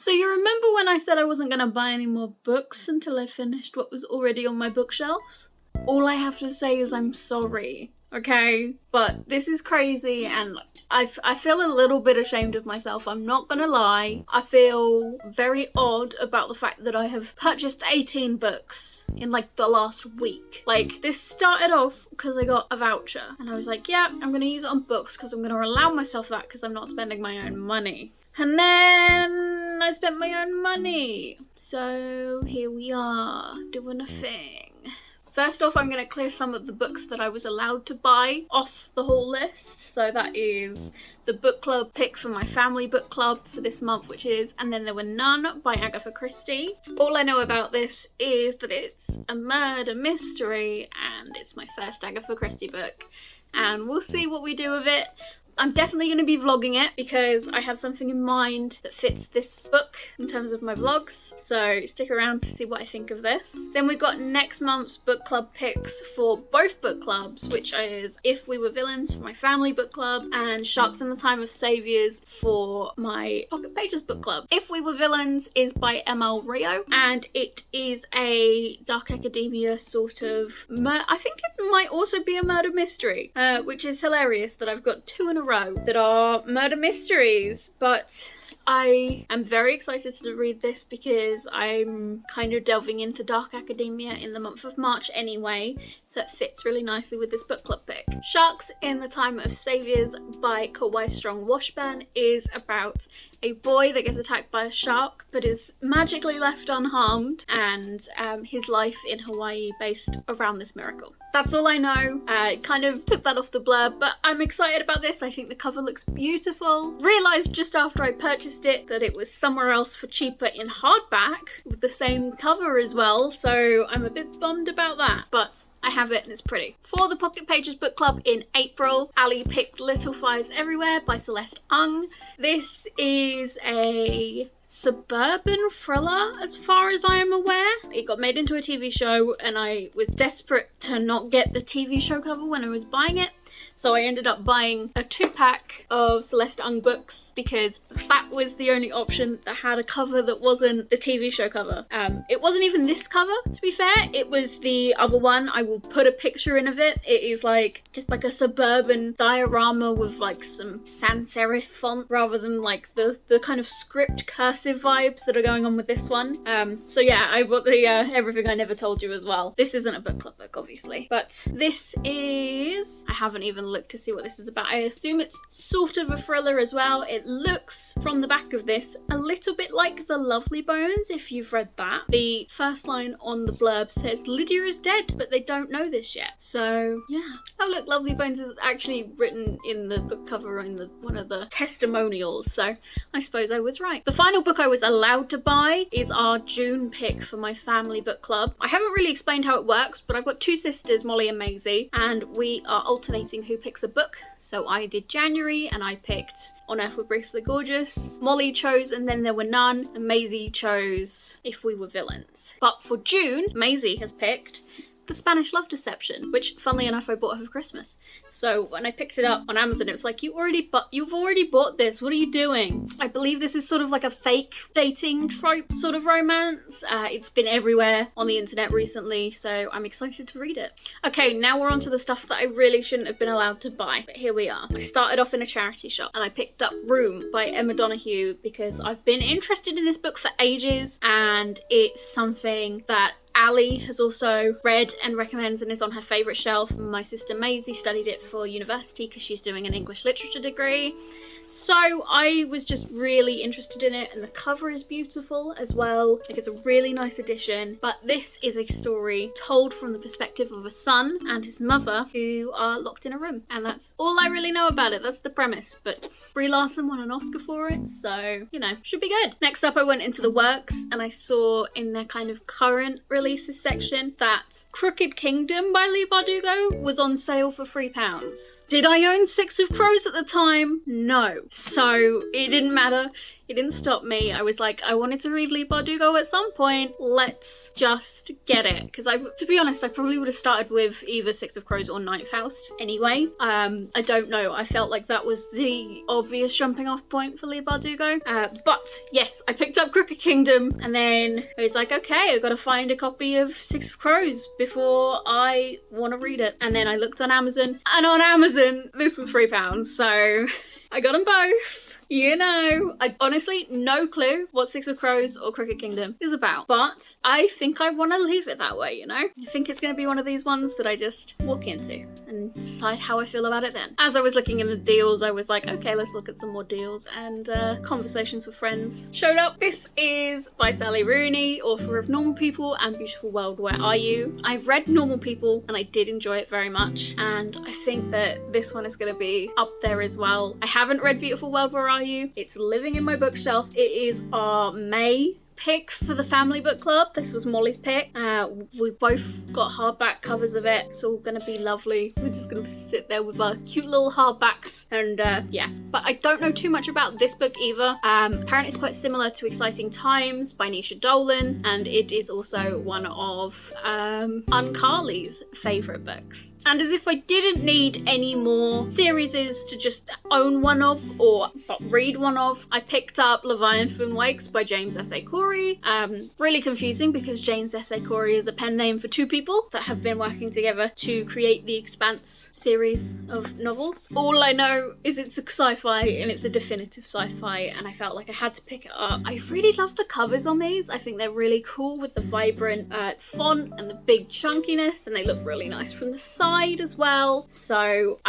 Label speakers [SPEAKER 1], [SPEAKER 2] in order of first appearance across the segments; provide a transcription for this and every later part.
[SPEAKER 1] So you remember when I said I wasn't going to buy any more books until I'd finished what was already on my bookshelves? All I have to say is I'm sorry, okay? But this is crazy and I feel a little bit ashamed of myself, I'm not gonna lie. I feel very odd about the fact that I have purchased 18 books in like the last week. Like, this started off because I got a voucher and I was like, yeah, I'm gonna use it on books because I'm gonna allow myself that because I'm not spending my own money. And then I spent my own money. So here we are, doing a thing. First off, I'm going to clear some of the books that I was allowed to buy off the whole list. So that is the book club pick for my family book club for this month, which is And Then There Were None by Agatha Christie. All I know about this is that it's a murder mystery and it's my first Agatha Christie book. And we'll see what we do with it. I'm definitely going to be vlogging it because I have something in mind that fits this book in terms of my vlogs, so stick around to see what I think of this. Then we've got next month's book club picks for both book clubs, which is If We Were Villains for my family book club and Sharks in the Time of Saviours for my Pocket Pages book club. If We Were Villains is by M.L. Rio and it is a dark academia sort of, I think it might also be a murder mystery, which is hilarious that I've got two in a row that are murder mysteries, but I am very excited to read this because I'm kind of delving into dark academia in the month of March anyway, so it fits really nicely with this book club pick. Sharks in the Time of Saviours by Kawai Strong Washburn is about a boy that gets attacked by a shark but is magically left unharmed, and his life in Hawaii based around this miracle. That's all I know. I kind of took that off the blurb, but I'm excited about this. I think the cover looks beautiful. Realised just after I purchased it that it was somewhere else for cheaper in hardback with the same cover as well, so I'm a bit bummed about that, but I have it and it's pretty. For the Pocket Pages book club in April, Allie picked Little Fires Everywhere by Celeste Ng. This is a suburban thriller as far as I am aware. It got made into a TV show and I was desperate to not get the TV show cover when I was buying it. So I ended up buying a 2-pack of Celeste Ng books because that was the only option that had a cover that wasn't the TV show cover. It wasn't even this cover, to be fair. It was the other one. I will put a picture in of it. It is like just like a suburban diorama with like some sans serif font rather than like the kind of script cursive vibes that are going on with this one. So yeah, I bought the Everything I Never Told You as well. This isn't a book club book, obviously, but this is, I haven't even looked to see what this is about. I assume it's sort of a thriller as well. It looks from the back of this a little bit like The Lovely Bones, if you've read that. The first line on the blurb says Lydia is dead, but they don't know this yet. So yeah. Oh look, Lovely Bones is actually written in the book cover in one of the testimonials, so I suppose I was right. The final book I was allowed to buy is our June pick for my family book club. I haven't really explained how it works, but I've got two sisters, Molly and Maisie, and we are alternating who picks a book. So I did January and I picked On Earth We're Briefly Gorgeous. Molly chose And Then There Were None, and Maisie chose If We Were Villains. But for June, Maisie has picked The Spanish Love Deception, which funnily enough I bought her for Christmas. So when I picked it up on Amazon, it was like, you've already bought this, what are you doing? I believe this is sort of like a fake dating trope sort of romance. It's been everywhere on the internet recently, so I'm excited to read it. Okay, now we're on to the stuff that I really shouldn't have been allowed to buy, but here we are. I started off in a charity shop and I picked up Room by Emma Donoghue because I've been interested in this book for ages, and it's something that Allie has also read and recommends and is on her favourite shelf. My sister Maisie studied it for university because she's doing an English literature degree. So I was just really interested in it, and the cover is beautiful as well. Like, it's a really nice addition. But this is a story told from the perspective of a son and his mother who are locked in a room. And that's all I really know about it. That's the premise. But Brie Larson won an Oscar for it, so, you know, should be good. Next up, I went into the works and I saw in their kind of current releases section that Crooked Kingdom by Leigh Bardugo was on sale for £3. Did I own Six of Crows at the time? No. Bardugo. So it didn't matter. It didn't stop me. I was like, I wanted to read Leigh Bardugo at some point. Let's just get it. Because to be honest, I probably would have started with either Six of Crows or Night Faust anyway. I don't know. I felt like that was the obvious jumping off point for Leigh Bardugo. But yes, I picked up Crooked Kingdom, and then I was like, okay, I've got to find a copy of Six of Crows before I want to read it. And then I looked on Amazon, and on Amazon, this was £3. So I got them both. You know, I honestly no clue what Six of Crows or Crooked Kingdom is about, but I think I want to leave it that way, you know? I think it's going to be one of these ones that I just walk into and decide how I feel about it then. As I was looking in the deals, I was like, okay, let's look at some more deals, and Conversations with Friends showed up. This is by Sally Rooney, author of Normal People and Beautiful World, Where Are You? I've read Normal People and I did enjoy it very much, and I think that this one is going to be up there as well. I haven't read Beautiful World, Where Are You? It's living in my bookshelf. It is our May pick for the family book club. This was Molly's pick. We both got hardback covers of it. It's all gonna be lovely. We're just gonna sit there with our cute little hardbacks, and yeah. But I don't know too much about this book either. Apparently it's quite similar to Exciting Times by Nisha Dolan, and it is also one of Uncarly's favourite books. And as if I didn't need any more series to just own one of or read one of, I picked up Leviathan Wakes by James S.A. Corey. Really confusing because James S.A. Corey is a pen name for two people that have been working together to create the Expanse series of novels. All I know is it's a sci-fi, and it's a definitive sci-fi, and I felt like I had to pick it up. I really love the covers on these. I think they're really cool with the vibrant font and the big chunkiness, and they look really nice from the side as well. So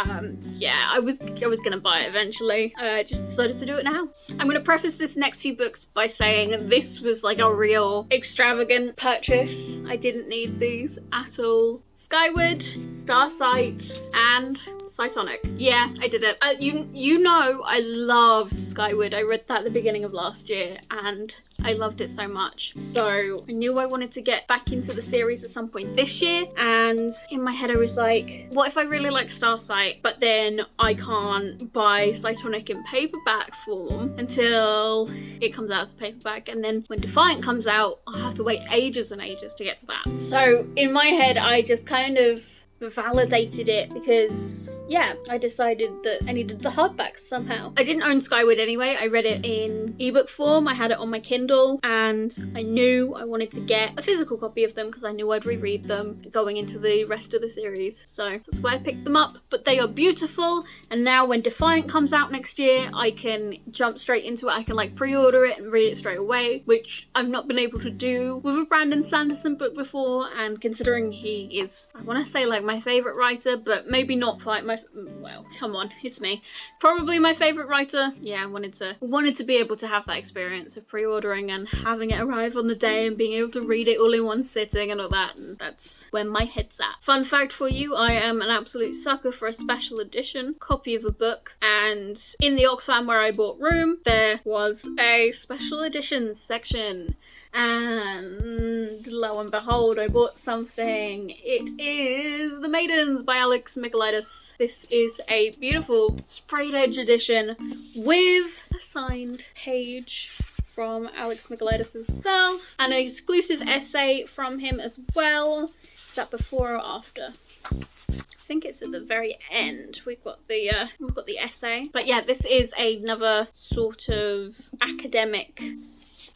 [SPEAKER 1] yeah, I was gonna buy it eventually. Just decided to do it now. I'm gonna preface this next few books by saying this was like a real extravagant purchase. I didn't need these at all. Skyward, Starsight, and Cytonic. Yeah, I did it. You know I loved Skyward. I read that at the beginning of last year, and I loved it so much. So I knew I wanted to get back into the series at some point this year, and in my head I was like, what if I really like Starsight, but then I can't buy Cytonic in paperback form until it comes out as a paperback, and then when Defiant comes out, I'll have to wait ages and ages to get to that. So in my head, I just kind of validated it because, yeah, I decided that I needed the hardbacks somehow. I didn't own Skyward anyway. I read it in ebook form. I had it on my Kindle, and I knew I wanted to get a physical copy of them because I knew I'd reread them going into the rest of the series. So that's why I picked them up. But they are beautiful, and now when Defiant comes out next year, I can jump straight into it. I can like pre-order it and read it straight away, which I've not been able to do with a Brandon Sanderson book before. And considering he is, I want to say like my favourite writer, but maybe not quite my, well, come on, it's me. Probably my favourite writer. Yeah, I wanted to be able to have that experience of pre-ordering and having it arrive on the day and being able to read it all in one sitting and all that, and that's where my head's at. Fun fact for you, I am an absolute sucker for a special edition copy of a book, and in the Oxfam where I bought room, there was a special editions section. And lo and behold, I bought something. It is The Maidens by Mikulitis. This is a beautiful sprayed edge edition with a signed page from Mikulitis himself, and an exclusive essay from him as well. Is that before or after? I think it's at the very end. We've got the essay. But yeah, this is another sort of academic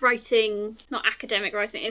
[SPEAKER 1] writing, not academic writing,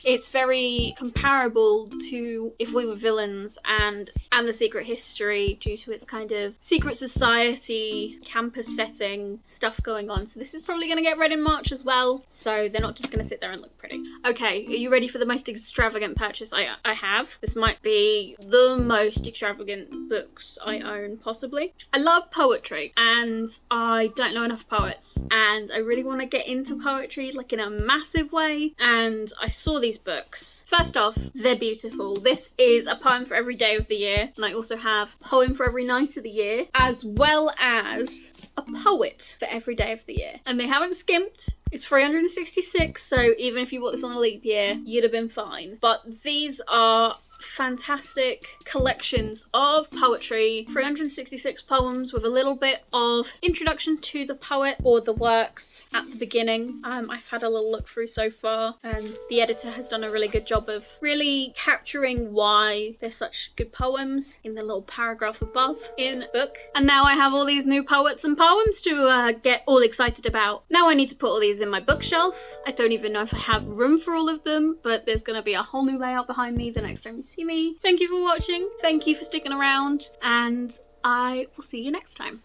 [SPEAKER 1] it's very comparable to If We Were Villains and The Secret History due to its kind of secret society, campus setting stuff going on. So this is probably going to get read in March as well. So they're not just going to sit there and look pretty. Okay, are you ready for the most extravagant purchase I have? This might be the most extravagant books I own, possibly. I love poetry and I don't know enough poets, and I really want to get into poetry like in a massive way, and I saw these books. First off, they're beautiful. This is a poem for every day of the year, and I also have a poem for every night of the year, as well as a poet for every day of the year. And they haven't skimped. It's 366, so even if you bought this on a leap year, you'd have been fine. But these are fantastic collections of poetry, 366 poems with a little bit of introduction to the poet or the works at the beginning. I've had a little look through so far, and the editor has done a really good job of really capturing why they're such good poems in the little paragraph above in the book. And now I have all these new poets and poems to get all excited about. Now I need to put all these in my bookshelf. I don't even know if I have room for all of them, but there's gonna be a whole new layout behind me the next time you see me. Thank you for watching, thank you for sticking around, and I will see you next time.